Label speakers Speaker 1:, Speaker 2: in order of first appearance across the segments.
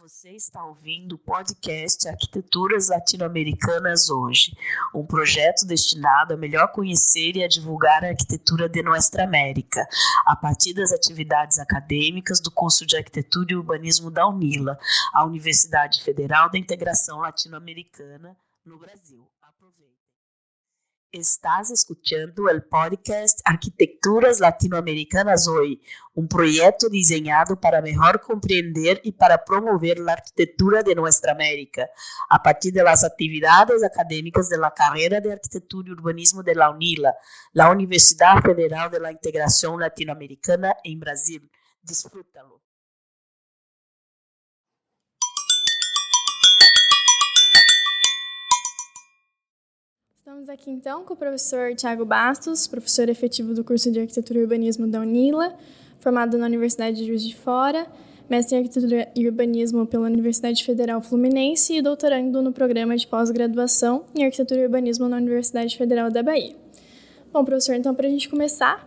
Speaker 1: Você está ouvindo o podcast Arquiteturas Latino-Americanas Hoje, um projeto destinado a melhor conhecer e a divulgar a arquitetura de Nuestra América, a partir das atividades acadêmicas do curso de Arquitetura e Urbanismo da UNILA, a Universidade Federal da Integração Latino-Americana, no Brasil. Aproveite. Estás escuchando el podcast Arquitecturas Latinoamericanas Hoy, un proyecto diseñado para mejor comprender y para promover la arquitectura de nuestra América, a partir de las actividades académicas de la carrera de Arquitectura y Urbanismo de la UNILA, la Universidad Federal de la Integración Latinoamericana en Brasil. Disfrútalo.
Speaker 2: Estamos aqui então com o professor Thiago Bastos, professor efetivo do curso de Arquitetura e Urbanismo da UNILA, formado na Universidade de Juiz de Fora, mestre em Arquitetura e Urbanismo pela Universidade Federal Fluminense e doutorando no programa de pós-graduação em Arquitetura e Urbanismo na Universidade Federal da Bahia. Bom, professor, então para a gente começar,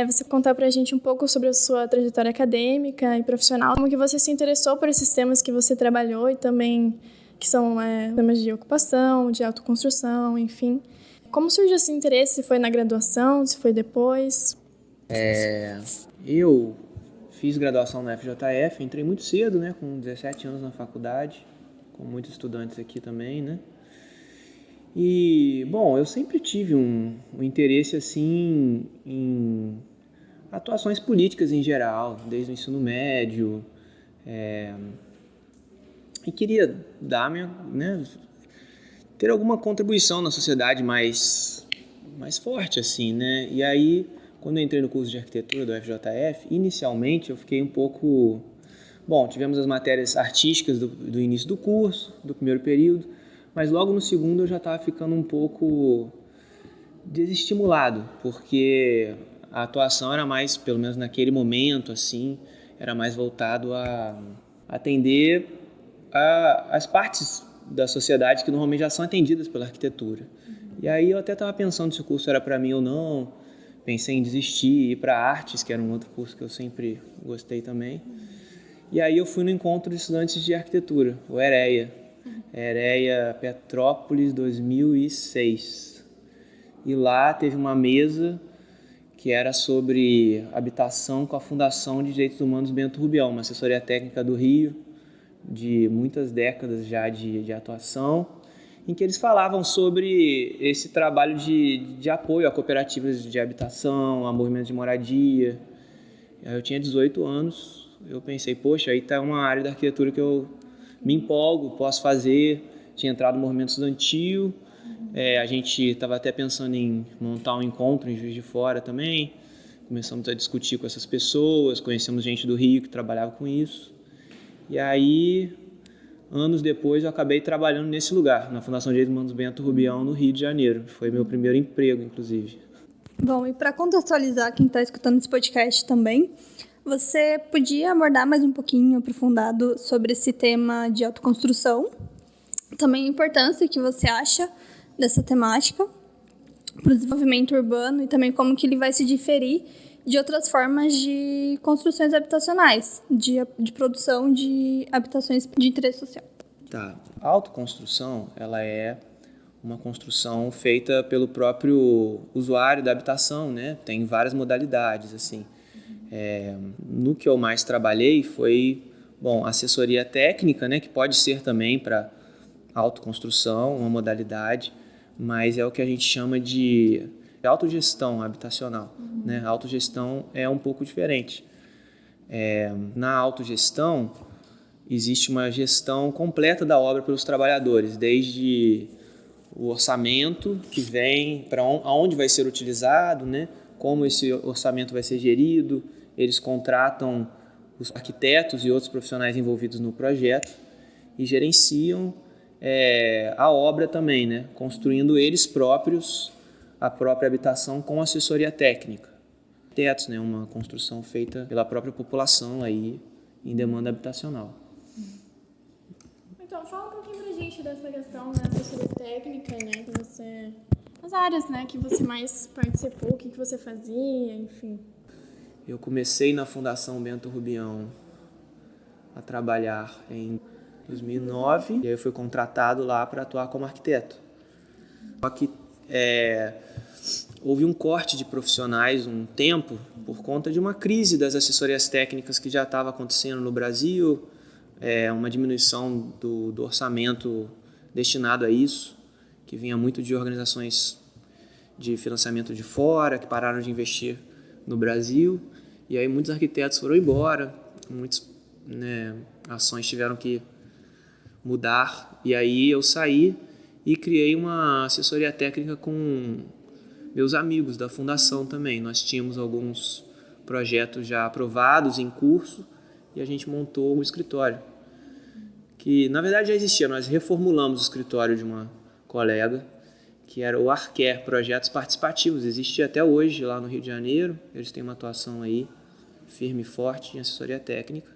Speaker 2: você contar para a gente um pouco sobre a sua trajetória acadêmica e profissional, como que você se interessou por esses temas que você trabalhou e também que são temas de ocupação, de autoconstrução, enfim. Como surgiu esse interesse? Se foi na graduação, se foi depois?
Speaker 3: Eu fiz graduação na FJF, entrei muito cedo, né, com 17 anos na faculdade, com muitos estudantes aqui também, né. E, bom, eu sempre tive um interesse, assim, em atuações políticas em geral, desde o ensino médio, e queria dar ter alguma contribuição na sociedade mais forte, assim, né? E aí, quando eu entrei no curso de arquitetura do FJF, inicialmente eu fiquei um pouco... Bom, tivemos as matérias artísticas do início do curso, do primeiro período, mas logo no segundo eu já estava ficando um pouco desestimulado, porque a atuação era mais, pelo menos naquele momento, assim, era mais voltado a atender as partes da sociedade que normalmente já são atendidas pela arquitetura. E aí eu até estava pensando se o curso era para mim ou não, pensei em desistir, ir para artes, que era um outro curso que eu sempre gostei também. E aí eu fui no encontro de estudantes de arquitetura, o EREA Petrópolis 2006. E lá teve uma mesa que era sobre habitação com a Fundação de Direitos Humanos Bento Rubião, uma assessoria técnica do Rio, de muitas décadas já de atuação, em que eles falavam sobre esse trabalho de apoio a cooperativas de habitação, a movimentos de moradia. Eu tinha 18 anos, eu pensei, poxa, aí está uma área da arquitetura que eu me empolgo, posso fazer. Tinha entrado no movimento estudantil, a gente estava até pensando em montar um encontro em Juiz de Fora também, começamos a discutir com essas pessoas, conhecemos gente do Rio que trabalhava com isso. E aí, anos depois, eu acabei trabalhando nesse lugar, na Fundação de Direitos Humanos Bento Rubião, no Rio de Janeiro. Foi meu primeiro emprego, inclusive.
Speaker 4: Bom, e para contextualizar quem está escutando esse podcast também, você podia abordar mais um pouquinho aprofundado sobre esse tema de autoconstrução, também a importância que você acha dessa temática para o desenvolvimento urbano e também como que ele vai se diferir de outras formas de construções habitacionais, de produção de habitações de interesse social.
Speaker 3: Tá. A autoconstrução, ela é uma construção feita pelo próprio usuário da habitação, né? Tem várias modalidades, assim. No que eu mais trabalhei foi, assessoria técnica, né? Que pode ser também para autoconstrução, uma modalidade, mas é o que a gente chama de autogestão habitacional, né? A autogestão é um pouco diferente. Na autogestão, existe uma gestão completa da obra pelos trabalhadores, desde o orçamento que vem, para aonde vai ser utilizado, né? Como esse orçamento vai ser gerido, eles contratam os arquitetos e outros profissionais envolvidos no projeto e gerenciam a obra também, né? Construindo eles próprios a própria habitação com assessoria técnica. Tetos, né, uma construção feita pela própria população aí em demanda habitacional.
Speaker 2: Então, fala um pouquinho pra gente dessa questão da assessoria técnica, né, que você... As áreas, né, que você mais participou, o que você fazia, enfim.
Speaker 3: Eu comecei na Fundação Bento Rubião a trabalhar em 2009 e aí eu fui contratado lá para atuar como arquiteto. Só que houve um corte de profissionais um tempo por conta de uma crise das assessorias técnicas que já estava acontecendo no Brasil, uma diminuição do orçamento destinado a isso, que vinha muito de organizações de financiamento de fora, que pararam de investir no Brasil, e aí muitos arquitetos foram embora, muitas ações tiveram que mudar, e aí eu saí e criei uma assessoria técnica com meus amigos da fundação também. Nós tínhamos alguns projetos já aprovados em curso e a gente montou o escritório, que na verdade já existia. Nós reformulamos o escritório de uma colega, que era o Arquer, Projetos Participativos. Existe até hoje lá no Rio de Janeiro. Eles têm uma atuação aí firme e forte em assessoria técnica.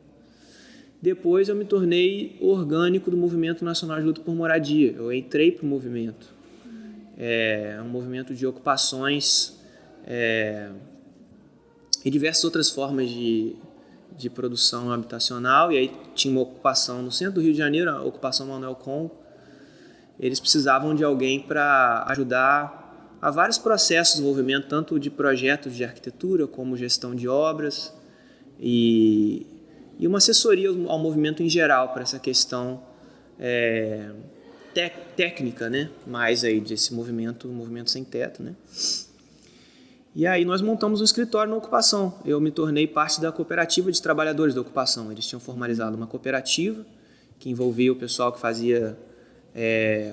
Speaker 3: Depois eu me tornei orgânico do Movimento Nacional de Luta por Moradia. Eu entrei para o movimento. É um movimento de ocupações e diversas outras formas de produção habitacional. E aí tinha uma ocupação no centro do Rio de Janeiro, a ocupação Manuel Congo. Eles precisavam de alguém para ajudar a vários processos de desenvolvimento, tanto de projetos de arquitetura como gestão de obras e uma assessoria ao movimento em geral para essa questão técnica, né? Mais aí desse movimento sem teto, né? E aí nós montamos um escritório na ocupação. Eu me tornei parte da cooperativa de trabalhadores da ocupação. Eles tinham formalizado uma cooperativa que envolvia o pessoal que fazia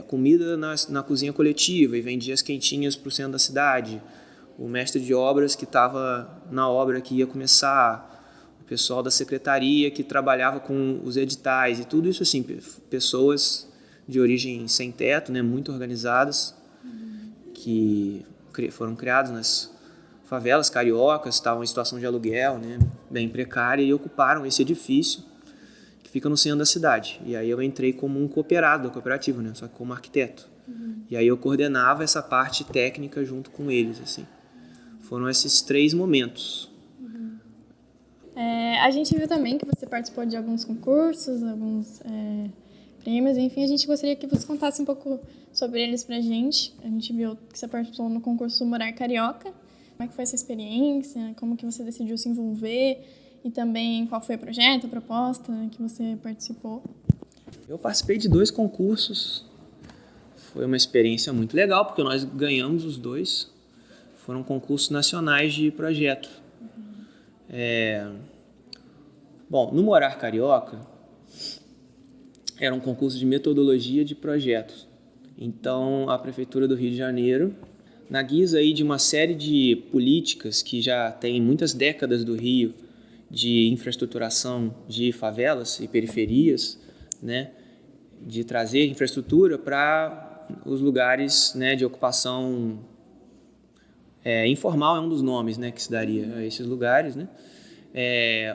Speaker 3: comida na cozinha coletiva e vendia as quentinhas para o centro da cidade. O mestre de obras que estava na obra que ia começar, o pessoal da secretaria que trabalhava com os editais e tudo isso assim, pessoas de origem sem teto, né, muito organizadas, que foram criadas nas favelas cariocas, estavam em situação de aluguel, né, bem precária, e ocuparam esse edifício que fica no centro da cidade. E aí eu entrei como um cooperado da cooperativa, né, só que como arquiteto. E aí eu coordenava essa parte técnica junto com eles, assim. Foram esses 3 momentos.
Speaker 2: A gente viu também que você participou de alguns concursos, alguns prêmios, enfim, a gente gostaria que você contasse um pouco sobre eles pra gente. A gente viu que você participou no concurso Morar Carioca. Como é que foi essa experiência? Como que você decidiu se envolver? E também qual foi o projeto, a proposta que você participou?
Speaker 3: Eu participei de 2 concursos. Foi uma experiência muito legal, porque nós ganhamos os 2. Foram concursos nacionais de projeto. Bom, no Morar Carioca, era um concurso de metodologia de projetos. Então, a Prefeitura do Rio de Janeiro, na guisa aí de uma série de políticas que já tem muitas décadas do Rio, de infraestruturação de favelas e periferias, né, de trazer infraestrutura para os lugares, né, de ocupação informal, é um dos nomes, né, que se daria a esses lugares, né?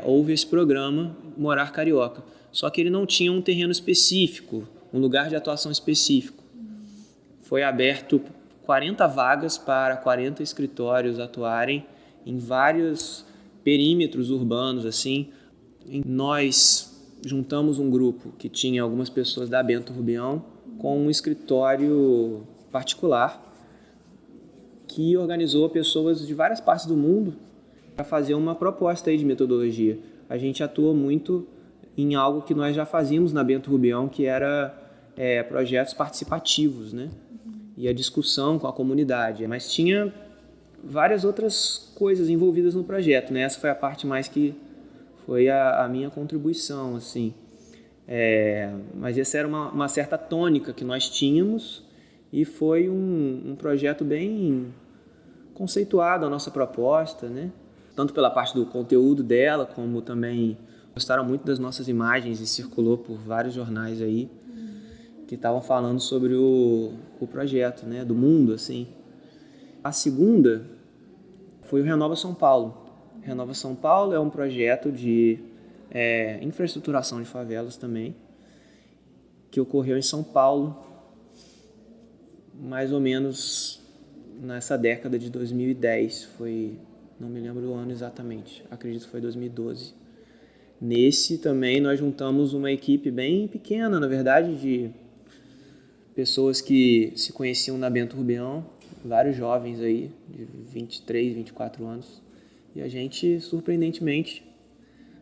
Speaker 3: Houve esse programa Morar Carioca, só que ele não tinha um terreno específico, um lugar de atuação específico. Foi aberto 40 vagas para 40 escritórios atuarem em vários perímetros urbanos, assim. Nós juntamos um grupo que tinha algumas pessoas da Bento Rubião com um escritório particular que organizou pessoas de várias partes do mundo para fazer uma proposta aí de metodologia. A gente atua muito em algo que nós já fazíamos na Bento Rubião, que era projetos participativos, né? E a discussão com a comunidade. Mas tinha várias outras coisas envolvidas no projeto, né? Essa foi a parte mais que foi a minha contribuição, assim. Mas essa era uma certa tônica que nós tínhamos e foi um projeto bem conceituado, a nossa proposta, né? Tanto pela parte do conteúdo dela, como também gostaram muito das nossas imagens e circulou por vários jornais aí que estavam falando sobre o projeto, né? Do mundo, assim. A segunda foi o Renova São Paulo. Renova São Paulo é um projeto de infraestruturação de favelas também, que ocorreu em São Paulo, mais ou menos nessa década de 2010. Não me lembro do ano exatamente, acredito que foi 2012. Nesse também nós juntamos uma equipe bem pequena, na verdade, de pessoas que se conheciam na Bento Rubião, vários jovens aí, de 23, 24 anos. E a gente, surpreendentemente,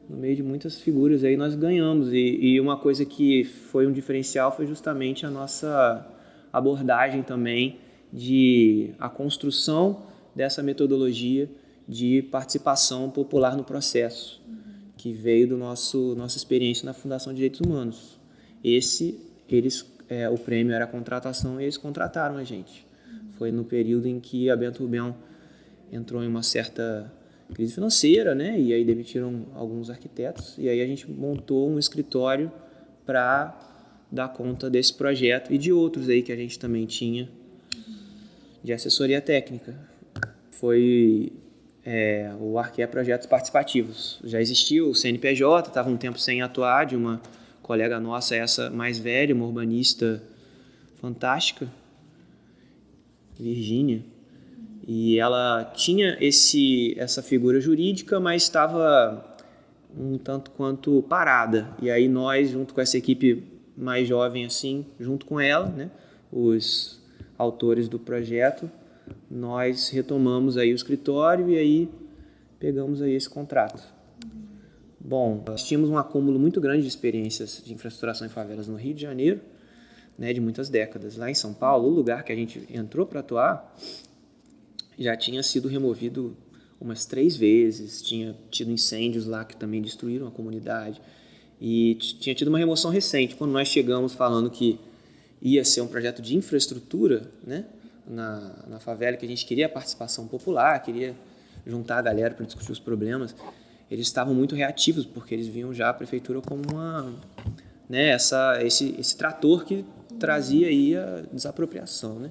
Speaker 3: no meio de muitas figuras aí, nós ganhamos. E uma coisa que foi um diferencial foi justamente a nossa abordagem também de a construção dessa metodologia de participação popular no processo, que veio do nossa experiência na Fundação de Direitos Humanos. O prêmio era a contratação e eles contrataram a gente. Foi no período em que a Bento Rubião entrou em uma certa crise financeira, né? E aí demitiram alguns arquitetos, e aí a gente montou um escritório para dar conta desse projeto e de outros aí que a gente também tinha de assessoria técnica. Foi o Arqué Projetos Participativos. Já existia o CNPJ, estava um tempo sem atuar, de uma colega nossa, essa mais velha, uma urbanista fantástica, Virgínia, e ela tinha essa figura jurídica, mas estava um tanto quanto parada. E aí nós, junto com essa equipe mais jovem assim, junto com ela, né, os autores do projeto, nós retomamos aí o escritório e aí pegamos aí esse contrato. Bom, nós tínhamos um acúmulo muito grande de experiências de infraestruturação em favelas no Rio de Janeiro, né, de muitas décadas. Lá em São Paulo, o lugar que a gente entrou para atuar já tinha sido removido umas 3 vezes, tinha tido incêndios lá que também destruíram a comunidade e tinha tido uma remoção recente. Quando nós chegamos falando que ia ser um projeto de infraestrutura, né, na favela, que a gente queria a participação popular, queria juntar a galera para discutir os problemas, eles estavam muito reativos, porque eles viam já a prefeitura como esse trator que trazia aí a desapropriação, né?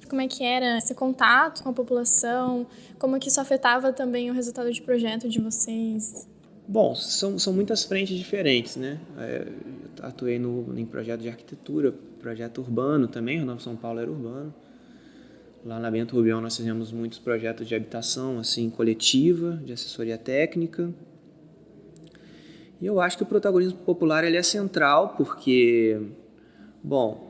Speaker 2: Como é que era esse contato com a população? Como que isso afetava também o resultado de projeto de vocês?
Speaker 3: Bom, são muitas frentes diferentes, né? Eu atuei em projeto de arquitetura, projeto urbano também, o Novo São Paulo era urbano. Lá na Bento Rubião nós fizemos muitos projetos de habitação, assim, coletiva, de assessoria técnica. E eu acho que o protagonismo popular ele é central porque, bom,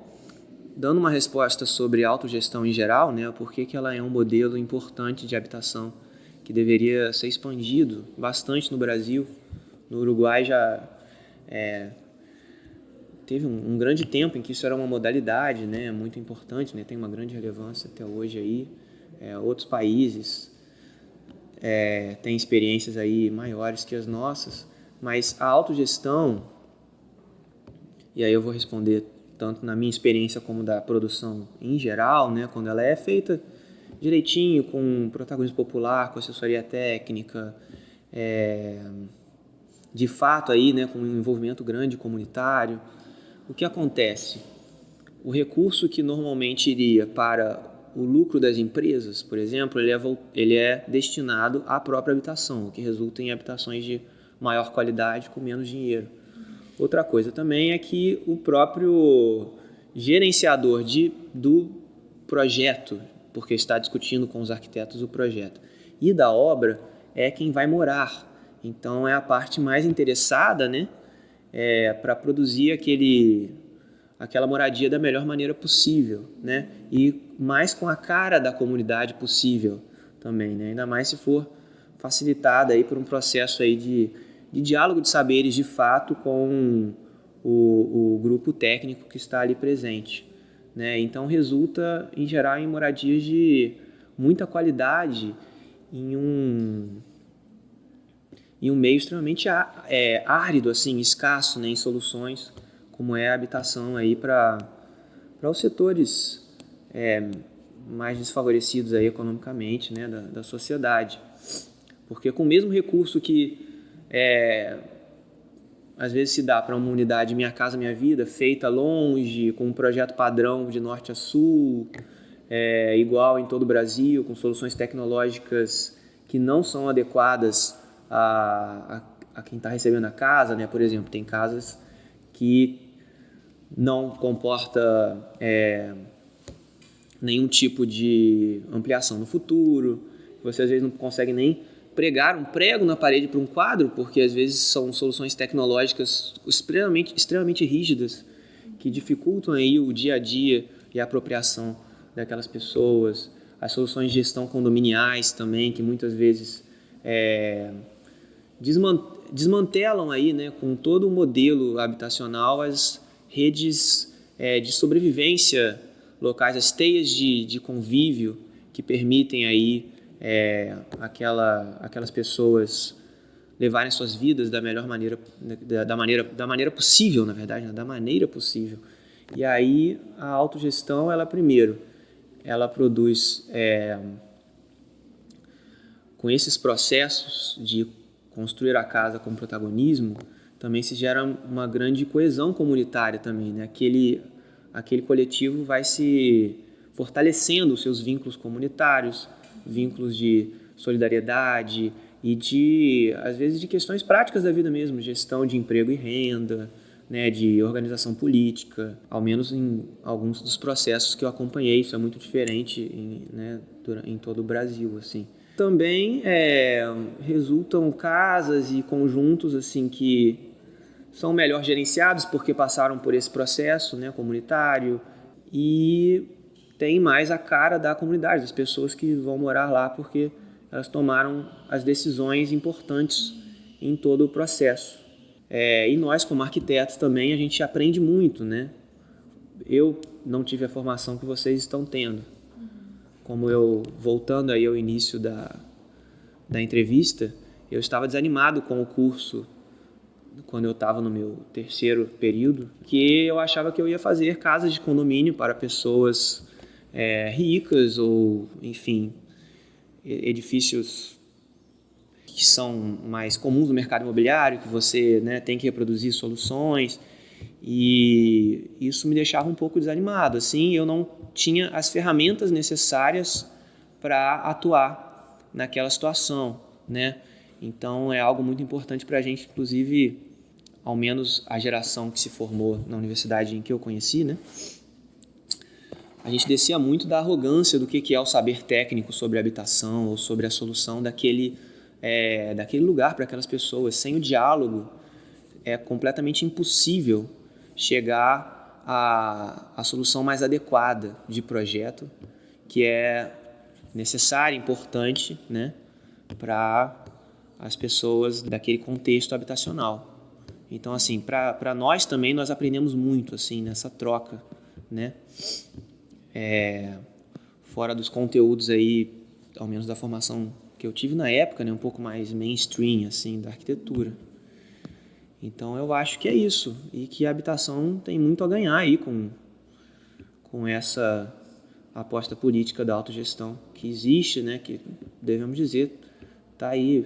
Speaker 3: dando uma resposta sobre autogestão em geral, né, por que ela é um modelo importante de habitação que deveria ser expandido bastante no Brasil. No Uruguai já teve um grande tempo em que isso era uma modalidade, né, muito importante, né, tem uma grande relevância até hoje aí. Outros países têm experiências aí maiores que as nossas, mas a autogestão, e aí eu vou responder tanto na minha experiência como da produção em geral, né, quando ela é feita direitinho, com protagonismo popular, com assessoria técnica, de fato aí, né, com um envolvimento grande comunitário, o que acontece? O recurso que normalmente iria para o lucro das empresas, por exemplo, ele é destinado à própria habitação, o que resulta em habitações de maior qualidade com menos dinheiro. Outra coisa também é que o próprio gerenciador do projeto, porque está discutindo com os arquitetos o projeto, e da obra, é quem vai morar. Então é a parte mais interessada, né, para produzir aquela moradia da melhor maneira possível, né, e mais com a cara da comunidade possível também, né, ainda mais se for facilitada aí por um processo aí de diálogo de saberes de fato com o grupo técnico que está ali presente, né? Então resulta em geral em moradias de muita qualidade em um meio extremamente árido, assim, escasso, né, em soluções como é a habitação aí para os setores mais desfavorecidos aí economicamente, né, da sociedade, porque com o mesmo recurso que às vezes se dá para uma unidade Minha Casa Minha Vida, feita longe, com um projeto padrão de norte a sul, igual em todo o Brasil, com soluções tecnológicas que não são adequadas a quem está recebendo a casa, né? Por exemplo, tem casas que não comporta nenhum tipo de ampliação no futuro, você às vezes não consegue nem pregar um prego na parede para um quadro, porque às vezes são soluções tecnológicas extremamente rígidas que dificultam aí o dia a dia e a apropriação daquelas pessoas. As soluções de gestão condominiais também, que muitas vezes desmantelam aí, né, com todo o modelo habitacional as redes de sobrevivência locais, as teias de convívio que permitem aí aquelas pessoas levarem suas vidas da melhor maneira, da maneira possível, na verdade, né? Da maneira possível. E aí a autogestão, ela produz, com esses processos de construir a casa com protagonismo, também se gera uma grande coesão comunitária também, né? Aquele coletivo vai se fortalecendo os seus vínculos comunitários, vínculos de solidariedade e às vezes de questões práticas da vida mesmo, gestão de emprego e renda, né, de organização política, ao menos em alguns dos processos que eu acompanhei. Isso é muito diferente em todo o Brasil, assim. Também resultam casas e conjuntos assim que são melhor gerenciados porque passaram por esse processo, né, comunitário, e tem mais a cara da comunidade, das pessoas que vão morar lá porque elas tomaram as decisões importantes em todo o processo. E nós, como arquitetos também, a gente aprende muito, né? Eu não tive a formação que vocês estão tendo. Voltando aí ao início da entrevista, eu estava desanimado com o curso quando eu estava no meu terceiro período, que eu achava que eu ia fazer casas de condomínio para pessoas ricas ou, enfim, edifícios que são mais comuns no mercado imobiliário, que você, né, tem que reproduzir soluções, e isso me deixava um pouco desanimado. Assim, eu não tinha as ferramentas necessárias para atuar naquela situação, né? Então é algo muito importante para a gente, inclusive, ao menos a geração que se formou na universidade em que eu conheci, né? A gente descia muito da arrogância do que é o saber técnico sobre habitação ou sobre a solução daquele lugar para aquelas pessoas. Sem o diálogo, é completamente impossível chegar à solução mais adequada de projeto, que é necessária, importante, né, para as pessoas daquele contexto habitacional. Então, assim, para nós também, nós aprendemos muito assim, nessa troca, né? Fora dos conteúdos aí, ao menos da formação que eu tive na época, né, um pouco mais mainstream assim, da arquitetura. Então eu acho que é isso, e que a habitação tem muito a ganhar aí com essa aposta política da autogestão que existe, né, que devemos dizer está aí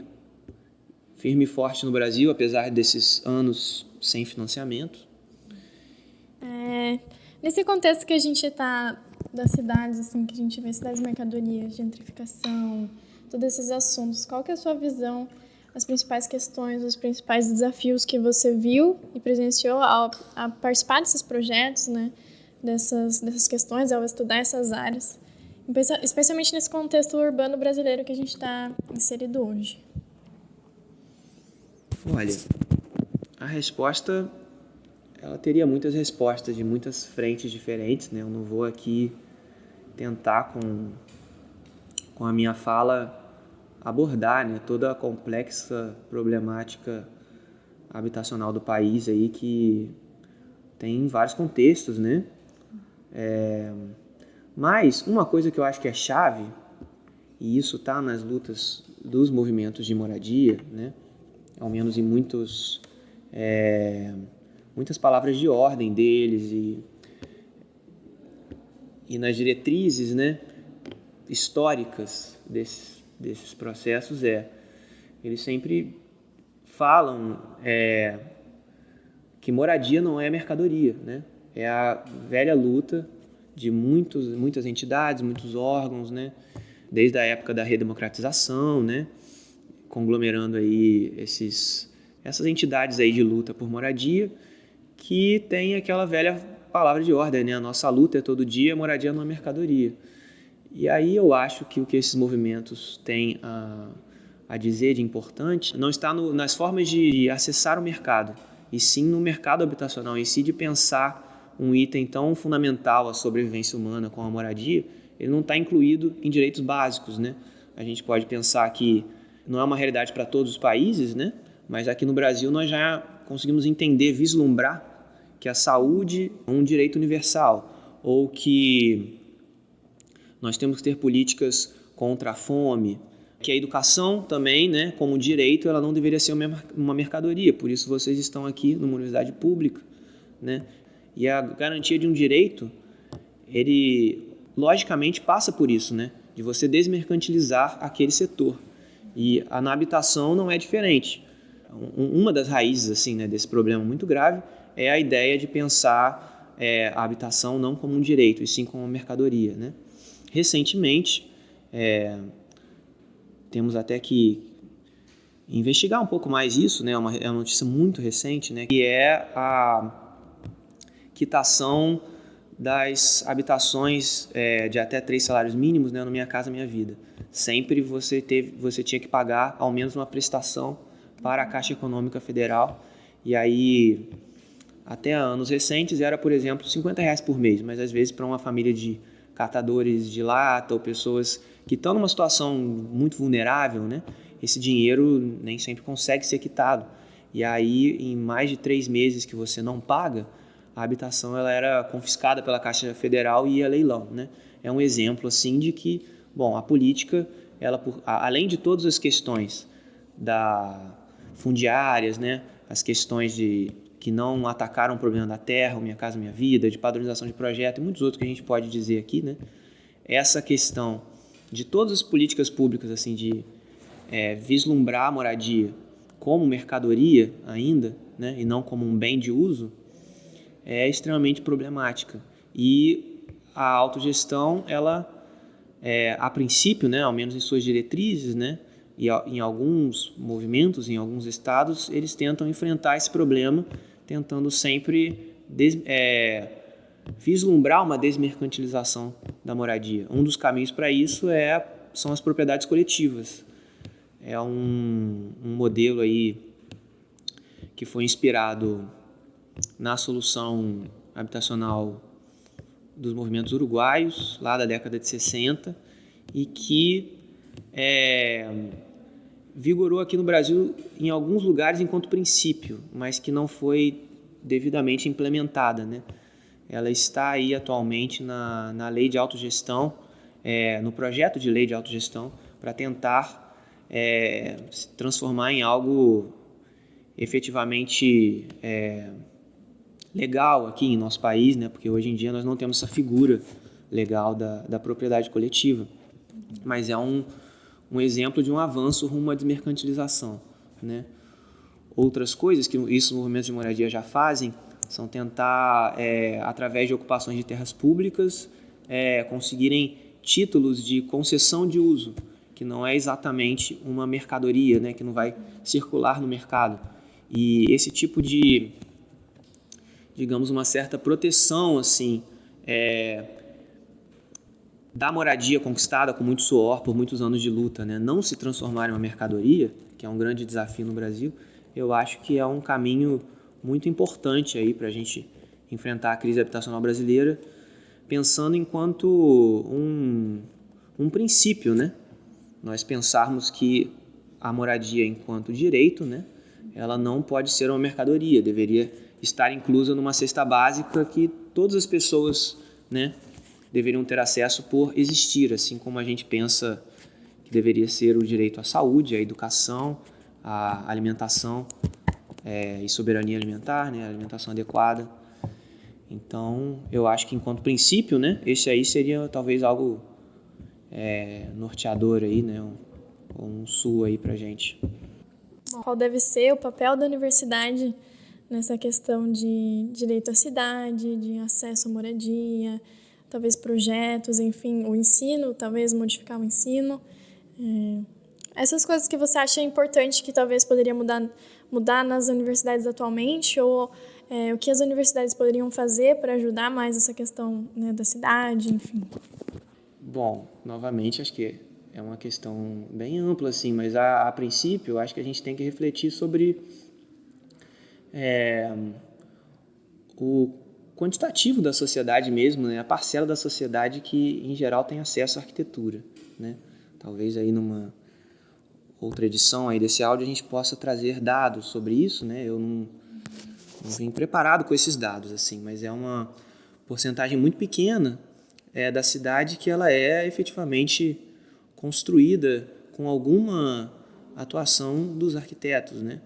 Speaker 3: firme e forte no Brasil, apesar desses anos sem financiamento.
Speaker 2: Nesse contexto que a gente está das cidades, assim, que a gente vê cidades mercadorias, gentrificação, todos esses assuntos, qual que é a sua visão, as principais questões, os principais desafios que você viu e presenciou ao participar desses projetos, né, dessas questões, ao estudar essas áreas, especialmente nesse contexto urbano brasileiro que a gente está inserido hoje?
Speaker 3: Olha, a resposta, ela teria muitas respostas de muitas frentes diferentes, né? Eu não vou aqui tentar com a minha fala abordar, né, toda a complexa problemática habitacional do país aí, que tem vários contextos, né? Mas uma coisa que eu acho que é chave, e isso está nas lutas dos movimentos de moradia, né, ao menos em muitas palavras de ordem deles e nas diretrizes, né, históricas desses processos, eles sempre falam que moradia não é mercadoria, né? É a velha luta de muitas entidades, muitos órgãos, né? Desde a época da redemocratização, né? Conglomerando aí essas entidades aí de luta por moradia, que tem aquela velha palavra de ordem, né? A nossa luta é todo dia, moradia não é mercadoria. E aí eu acho que o que esses movimentos têm a a dizer de importante não está nas formas de acessar o mercado, e sim no mercado habitacional em si, de pensar um item tão fundamental à sobrevivência humana como a moradia. Ele não está incluído em direitos básicos, né? A gente pode pensar que não é uma realidade para todos os países, né? Mas aqui no Brasil nós já conseguimos entender, vislumbrar que a saúde é um direito universal, ou que nós temos que ter políticas contra a fome, que a educação também, né, como direito, ela não deveria ser uma mercadoria. Por isso vocês estão aqui numa universidade pública, né? E a garantia de um direito, ele logicamente passa por isso, né? De você desmercantilizar aquele setor. E na habitação não é diferente. Uma das raízes assim, né, desse problema muito grave é a ideia de pensar a habitação não como um direito, e sim como uma mercadoria, né? Recentemente, temos até que investigar um pouco mais isso, né? É uma notícia muito recente, né? Que é a quitação das habitações de até 3 salários mínimos, né? No Minha Casa Minha Vida. Sempre você tinha que pagar ao menos uma prestação para a Caixa Econômica Federal. E aí, até anos recentes, era, por exemplo, R$50 por mês. Mas às vezes para uma família de catadores de lata ou pessoas que estão numa situação muito vulnerável, né? Esse dinheiro nem sempre consegue ser quitado. E aí, em mais de 3 meses que você não paga, a habitação ela era confiscada pela Caixa Federal e ia a leilão, né? É um exemplo assim de que, bom, a política, ela, além de todas as questões fundiárias, né? As questões que não atacaram o problema da terra, o Minha Casa Minha Vida, de padronização de projeto e muitos outros que a gente pode dizer aqui, né? Essa questão de todas as políticas públicas, assim, de vislumbrar a moradia como mercadoria ainda, né? E não como um bem de uso, é extremamente problemática. E a autogestão, ela, a princípio, né? Ao menos em suas diretrizes, né? E em alguns movimentos, em alguns estados, eles tentam enfrentar esse problema, tentando sempre vislumbrar uma desmercantilização da moradia. Um dos caminhos para isso são as propriedades coletivas. É um modelo aí que foi inspirado na solução habitacional dos movimentos uruguaios, lá da década de 60, e que vigorou aqui no Brasil em alguns lugares enquanto princípio, mas que não foi devidamente implementada, né? Ela está aí atualmente na lei de autogestão, no projeto de lei de autogestão, para tentar se transformar em algo efetivamente legal aqui em nosso país, né? Porque hoje em dia nós não temos essa figura legal da propriedade coletiva, mas é um exemplo de um avanço rumo à desmercantilização, né? Outras coisas que os movimentos de moradia já fazem são tentar, através de ocupações de terras públicas, conseguirem títulos de concessão de uso, que não é exatamente uma mercadoria, né? Que não vai circular no mercado. E esse tipo de, digamos, uma certa proteção, assim, da moradia conquistada com muito suor, por muitos anos de luta, né? Não se transformar em uma mercadoria, que é um grande desafio no Brasil, eu acho que é um caminho muito importante aí para a gente enfrentar a crise habitacional brasileira, pensando enquanto um princípio, né? Nós pensarmos que a moradia enquanto direito, né? Ela não pode ser uma mercadoria, deveria estar inclusa numa cesta básica que todas as pessoas, né, deveriam ter acesso por existir, assim como a gente pensa que deveria ser o direito à saúde, à educação, à alimentação e soberania alimentar, né, a alimentação adequada. Então, eu acho que enquanto princípio, né, esse aí seria talvez algo norteador aí, né, um sul aí pra gente.
Speaker 2: Qual deve ser o papel da universidade nessa questão de direito à cidade, de acesso à moradia, talvez projetos, enfim, o ensino, talvez modificar o ensino. Essas coisas que você acha importante que talvez poderia mudar nas universidades atualmente, ou o que as universidades poderiam fazer para ajudar mais essa questão, né, da cidade, enfim.
Speaker 3: Bom, novamente, acho que é uma questão bem ampla, assim, mas a princípio eu acho que a gente tem que refletir sobre o quantitativo da sociedade mesmo, né? A parcela da sociedade que, em geral, tem acesso à arquitetura, né? Talvez aí numa outra edição aí desse áudio a gente possa trazer dados sobre isso, né? Eu não vim preparado com esses dados, assim, mas é uma porcentagem muito pequena da cidade que ela é efetivamente construída com alguma atuação dos arquitetos, né?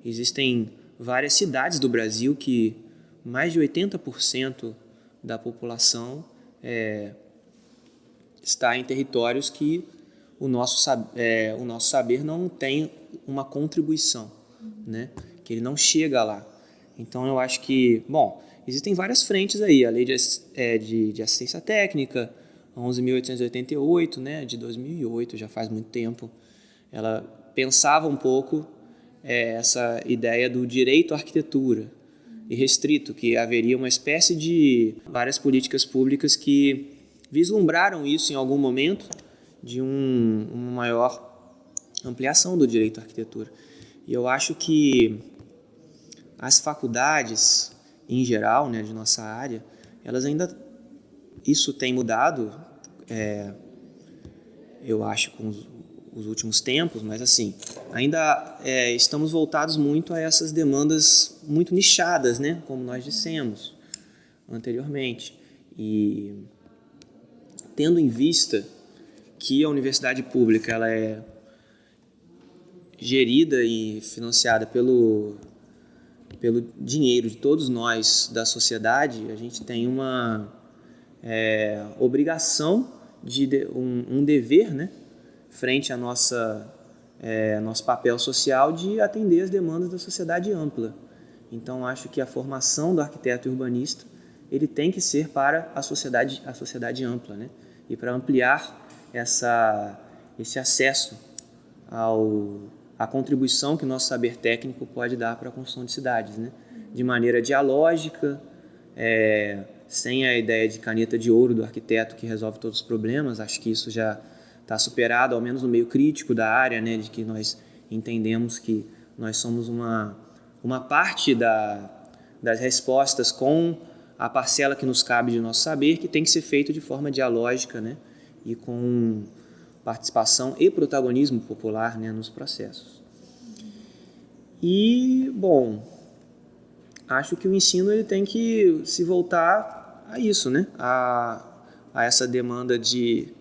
Speaker 3: Existem várias cidades do Brasil que mais de 80% da população está em territórios que o nosso saber não tem uma contribuição, né? Que ele não chega lá. Então, eu acho que, existem várias frentes aí. A Lei de Assistência Técnica, 11.888, né, de 2008, já faz muito tempo, ela pensava um pouco essa ideia do direito à arquitetura irrestrito, que haveria uma espécie de várias políticas públicas que vislumbraram isso em algum momento de uma maior ampliação do direito à arquitetura. E eu acho que as faculdades, em geral, né, de nossa área, elas ainda... Isso tem mudado, eu acho, com os últimos tempos, mas assim, ainda estamos voltados muito a essas demandas muito nichadas, né, como nós dissemos anteriormente. E tendo em vista que a universidade pública ela é gerida e financiada pelo dinheiro de todos nós da sociedade, a gente tem uma obrigação, um dever, né, frente a nosso papel social de atender as demandas da sociedade ampla. Então, acho que a formação do arquiteto urbanista ele tem que ser para a sociedade ampla, né, e para ampliar esse acesso à contribuição que o nosso saber técnico pode dar para a construção de cidades, né, de maneira dialógica, sem a ideia de caneta de ouro do arquiteto que resolve todos os problemas. Acho que isso já está superado, ao menos no meio crítico da área, né, de que nós entendemos que nós somos uma parte das respostas com a parcela que nos cabe de nosso saber, que tem que ser feito de forma dialógica, né, e com participação e protagonismo popular, né, nos processos. E, acho que o ensino ele tem que se voltar a isso, né, a essa demanda de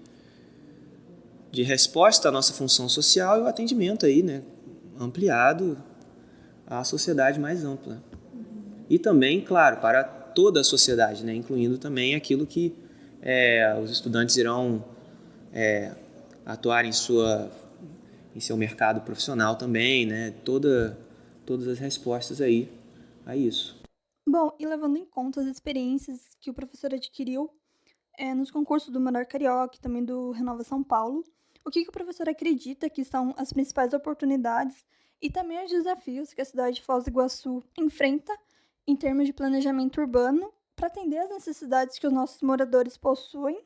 Speaker 3: resposta à nossa função social e o atendimento aí, né, ampliado à sociedade mais ampla. E também, claro, para toda a sociedade, né, incluindo também aquilo que os estudantes irão atuar em seu mercado profissional também, né, todas as respostas aí a isso.
Speaker 4: Bom, e levando em conta as experiências que o professor adquiriu nos concursos do Melhor Carioca e também do Renova São Paulo, o que o professor acredita que são as principais oportunidades e também os desafios que a cidade de Foz do Iguaçu enfrenta em termos de planejamento urbano para atender às necessidades que os nossos moradores possuem,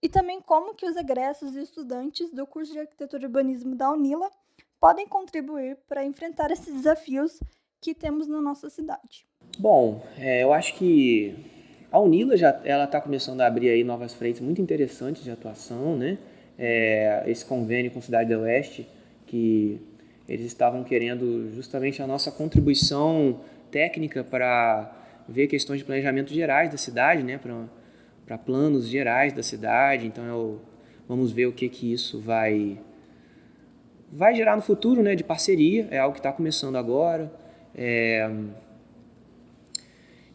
Speaker 4: e também como que os egressos e estudantes do curso de Arquitetura e Urbanismo da UNILA podem contribuir para enfrentar esses desafios que temos na nossa cidade.
Speaker 3: Eu acho que a UNILA ela está começando a abrir aí novas frentes muito interessantes de atuação, né? Esse convênio com a Cidade do Oeste, que eles estavam querendo justamente a nossa contribuição técnica para ver questões de planejamento gerais da cidade, né? Para planos gerais da cidade. Então, vamos ver o que isso vai gerar no futuro, né? De parceria, é algo que está começando agora.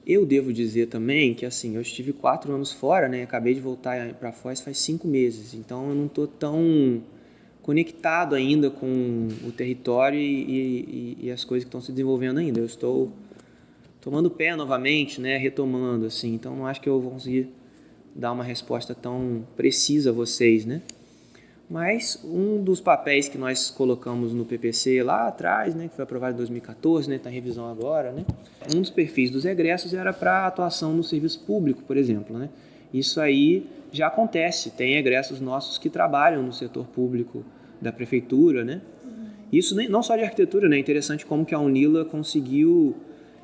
Speaker 3: Eu devo dizer também que, assim, eu estive 4 anos fora, né? Acabei de voltar para Foz faz 5 meses, então eu não estou tão conectado ainda com o território e as coisas que estão se desenvolvendo ainda. Eu estou tomando pé novamente, né? Retomando, assim, então não acho que eu vou conseguir dar uma resposta tão precisa a vocês, né? Mas um dos papéis que nós colocamos no PPC lá atrás, né, que foi aprovado em 2014, né, está em revisão agora, né, um dos perfis dos egressos era para atuação no serviço público, por exemplo, né. Isso aí já acontece, tem egressos nossos que trabalham no setor público da prefeitura, né? Isso não só de arquitetura, né? É interessante como que a UNILA conseguiu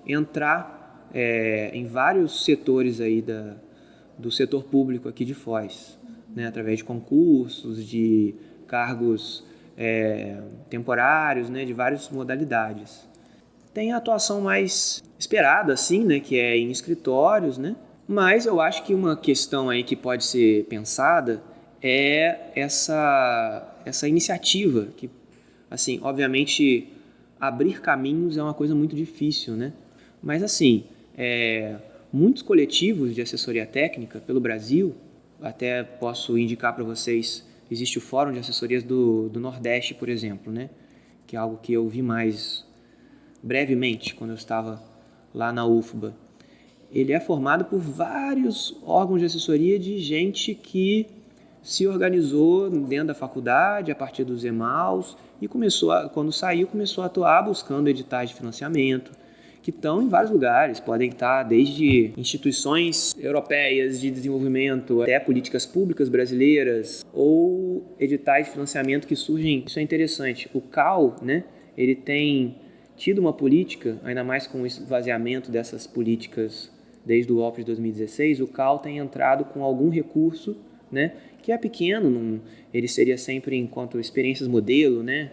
Speaker 3: entrar em vários setores aí do setor público aqui de Foz, né? Através de concursos, de cargos temporários, né? De várias modalidades. Tem a atuação mais esperada, assim, né? Que é em escritórios, né? Mas eu acho que uma questão aí que pode ser pensada é essa iniciativa que, assim, obviamente, abrir caminhos é uma coisa muito difícil, né? Mas, assim, muitos coletivos de assessoria técnica pelo Brasil, até posso indicar para vocês, existe o Fórum de Assessorias do Nordeste, por exemplo, né? Que é algo que eu vi mais brevemente quando eu estava lá na UFBA. Ele é formado por vários órgãos de assessoria de gente que se organizou dentro da faculdade, a partir dos EMAUs, e quando saiu, começou a atuar buscando editais de financiamento, que estão em vários lugares, podem estar desde instituições europeias de desenvolvimento até políticas públicas brasileiras ou editais de financiamento que surgem. Isso é interessante. O CAL, né, ele tem tido uma política, ainda mais com o esvaziamento dessas políticas desde o golpe de 2016, o CAL tem entrado com algum recurso, né, que é pequeno, ele seria sempre enquanto experiências modelo, né,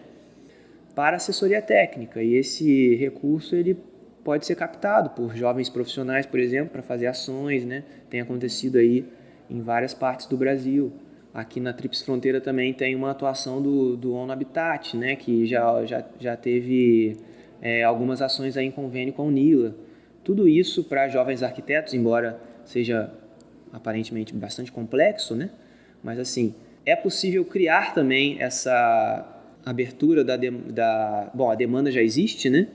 Speaker 3: para assessoria técnica. E esse recurso ele pode ser captado por jovens profissionais, por exemplo, para fazer ações, né, tem acontecido aí em várias partes do Brasil. Aqui na Tríplice Fronteira também tem uma atuação do ONU Habitat, né, que já teve algumas ações aí em convênio com a UNILA. Tudo isso para jovens arquitetos, embora seja aparentemente bastante complexo, né? Mas assim, é possível criar também essa abertura Bom, a demanda já existe, né?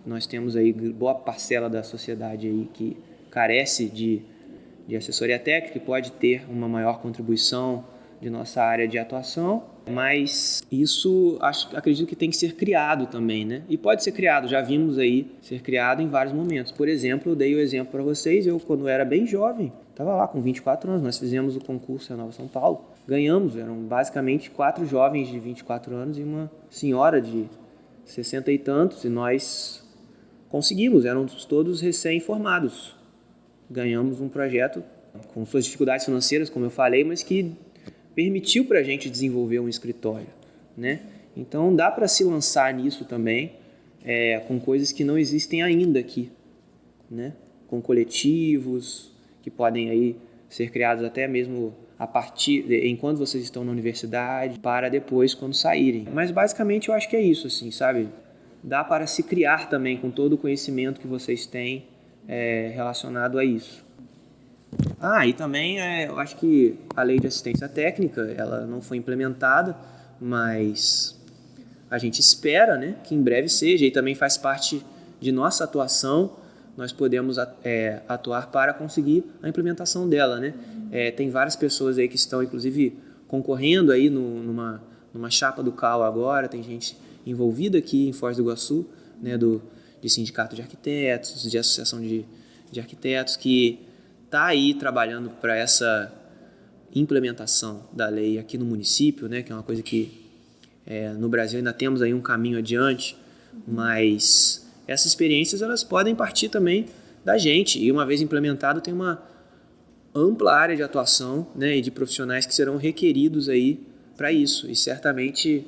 Speaker 3: Nós temos aí boa parcela da sociedade aí que carece de assessoria técnica e pode ter uma maior contribuição de nossa área de atuação, mas isso acredito que tem que ser criado também, né? E pode ser criado, já vimos aí ser criado em vários momentos. Por exemplo, eu dei o exemplo para vocês, eu quando era bem jovem, estava lá com 24 anos, nós fizemos o concurso Renova São Paulo, ganhamos, eram basicamente 4 jovens de 24 anos e uma senhora de 60 e tantos, e nós conseguimos, éramos todos recém-formados. Ganhamos um projeto com suas dificuldades financeiras, como eu falei, mas que permitiu para a gente desenvolver um escritório, né? Então dá para se lançar nisso também, com coisas que não existem ainda aqui, né? Com coletivos que podem aí ser criados até mesmo enquanto vocês estão na universidade, para depois quando saírem. Mas basicamente eu acho que é isso, assim, sabe? Dá para se criar também com todo o conhecimento que vocês têm relacionado a isso. E também eu acho que a lei de assistência técnica, ela não foi implementada, mas a gente espera, né, que em breve seja, e também faz parte de nossa atuação, nós podemos atuar para conseguir a implementação dela, né? Tem várias pessoas aí que estão, inclusive, concorrendo aí numa chapa do CAL agora, tem gente envolvida aqui em Foz do Iguaçu, né, de sindicato de arquitetos, de associação de arquitetos, que está aí trabalhando para essa implementação da lei aqui no município, né, que é uma coisa que no Brasil ainda temos aí um caminho adiante, mas essas experiências elas podem partir também da gente, e uma vez implementado tem uma ampla área de atuação, né, e de profissionais que serão requeridos aí para isso, e certamente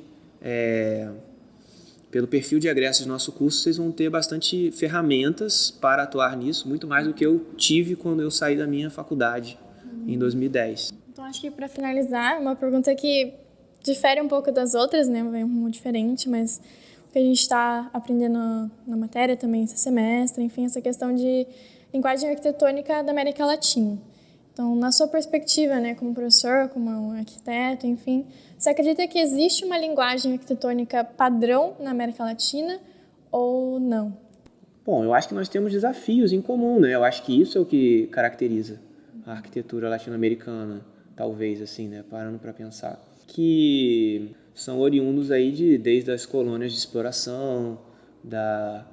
Speaker 3: pelo perfil de egressos do nosso curso, vocês vão ter bastante ferramentas para atuar nisso, muito mais do que eu tive quando eu saí da minha faculdade em 2010.
Speaker 2: Então, acho que para finalizar, uma pergunta que difere um pouco das outras, né? Vem um rumo diferente, mas o que a gente está aprendendo na matéria também esse semestre, enfim, essa questão de linguagem arquitetônica da América Latina. Então, na sua perspectiva, né, como professor, como um arquiteto, enfim, você acredita que existe uma linguagem arquitetônica padrão na América Latina ou não?
Speaker 3: Bom, eu acho que nós temos desafios em comum, né? Eu acho que isso é o que caracteriza a arquitetura latino-americana, talvez, assim, né, parando para pensar, que são oriundos aí desde as colônias de exploração, da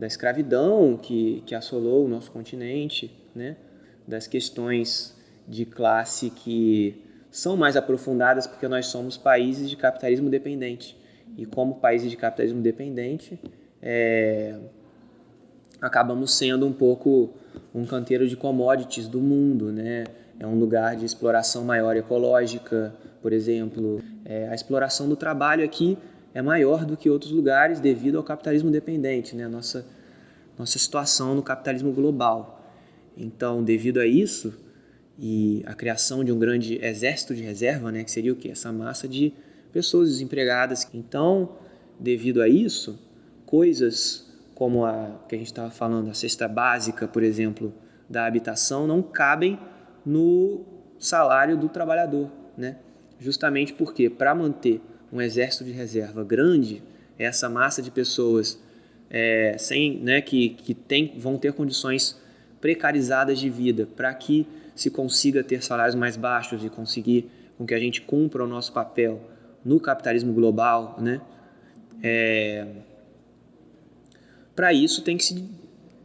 Speaker 3: escravidão que assolou o nosso continente, né? Das questões de classe que são mais aprofundadas porque nós somos países de capitalismo dependente. E como países de capitalismo dependente, acabamos sendo um pouco um canteiro de commodities do mundo, né? É um lugar de exploração maior ecológica, por exemplo. A exploração do trabalho aqui é maior do que outros lugares devido ao capitalismo dependente, né? Nossa situação no capitalismo global. Então, devido a isso e a criação de um grande exército de reserva, né? Que seria o quê? Essa massa de pessoas desempregadas. Então, devido a isso, coisas como a que a gente estava falando, a cesta básica, por exemplo, da habitação, não cabem no salário do trabalhador, né? Justamente porque, para manter um exército de reserva grande, essa massa de pessoas que vão ter condições precarizadas de vida, para que se consiga ter salários mais baixos e conseguir com que a gente cumpra o nosso papel no capitalismo global, né? Para isso tem que se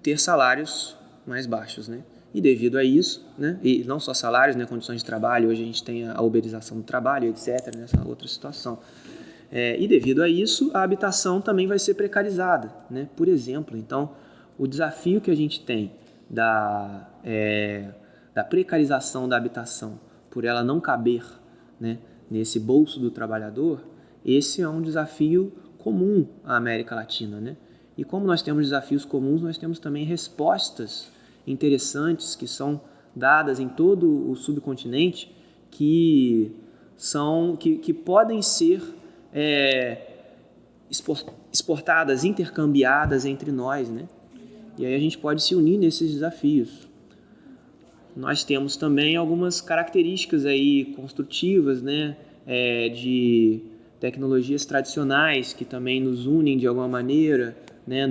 Speaker 3: ter salários mais baixos, né? E devido a isso, né? E não só salários, né? Condições de trabalho, hoje a gente tem a uberização do trabalho, etc., nessa outra situação. E devido a isso, a habitação também vai ser precarizada, né? Por exemplo, então, o desafio que a gente tem da precarização da habitação, por ela não caber, né, nesse bolso do trabalhador, esse é um desafio comum à América Latina, né? E como nós temos desafios comuns, nós temos também respostas interessantes que são dadas em todo o subcontinente que podem ser exportadas, intercambiadas entre nós, né? E aí a gente pode se unir nesses desafios. Nós temos também algumas características aí construtivas, né? De tecnologias tradicionais que também nos unem de alguma maneira, né?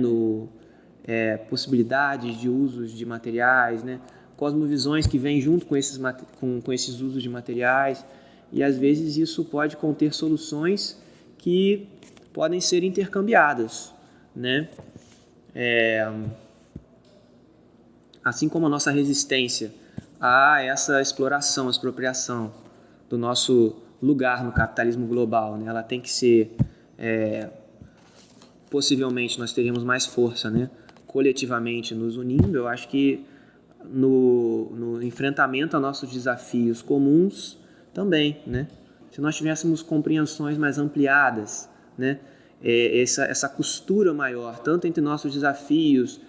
Speaker 3: Possibilidades de usos de materiais, né? Cosmovisões que vêm junto com esses usos de materiais, e às vezes isso pode conter soluções que podem ser intercambiadas, né? Assim como a nossa resistência a essa exploração, expropriação do nosso lugar no capitalismo global, né? Ela tem que ser, possivelmente nós teríamos mais força, né? Coletivamente nos unindo. Eu acho que no enfrentamento a nossos desafios comuns também, né? Se nós tivéssemos compreensões mais ampliadas, né? Essa costura maior, tanto entre nossos desafios,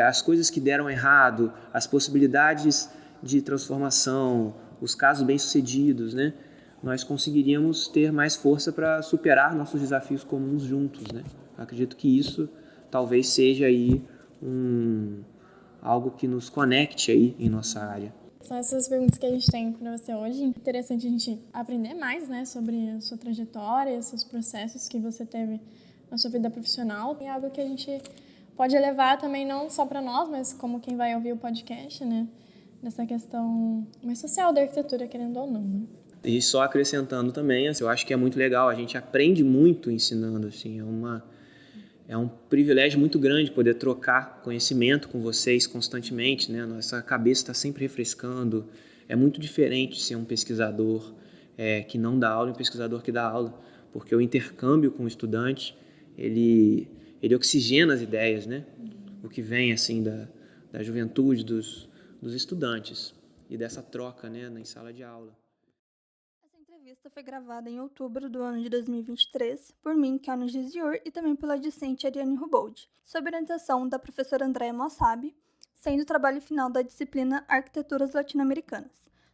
Speaker 3: as coisas que deram errado, as possibilidades de transformação, os casos bem-sucedidos, né? Nós conseguiríamos ter mais força para superar nossos desafios comuns juntos, né? Acredito que isso talvez seja aí algo que nos conecte aí em nossa área.
Speaker 2: São essas perguntas que a gente tem para você hoje. Interessante a gente aprender mais, né, sobre a sua trajetória, seus processos que você teve na sua vida profissional. É algo que a gente pode levar também não só para nós, mas como quem vai ouvir o podcast, né, nessa questão mais social da arquitetura, querendo ou não, né?
Speaker 3: E só acrescentando também, eu acho que é muito legal, a gente aprende muito ensinando, assim, é um privilégio muito grande poder trocar conhecimento com vocês constantemente, né? Nossa cabeça está sempre refrescando. É muito diferente ser um pesquisador que não dá aula e um pesquisador que dá aula, porque o intercâmbio com o estudante, ele oxigena as ideias, né? O que vem assim da juventude dos estudantes e dessa troca, né, em sala de aula.
Speaker 4: Essa entrevista foi gravada em outubro do ano de 2023 por mim, Kelly Giziur, e também pela discente Ariane Rubold, sob orientação da professora Andréa Mossab, sendo o trabalho final da disciplina Arquiteturas Latino-Americanas,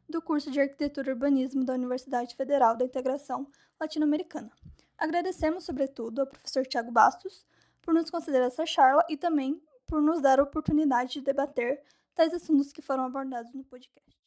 Speaker 4: do curso de Arquitetura e Urbanismo da Universidade Federal da Integração Latino-Americana. Agradecemos, sobretudo, ao professor Thiago Bastos por nos conceder essa charla e também por nos dar a oportunidade de debater tais assuntos que foram abordados no podcast.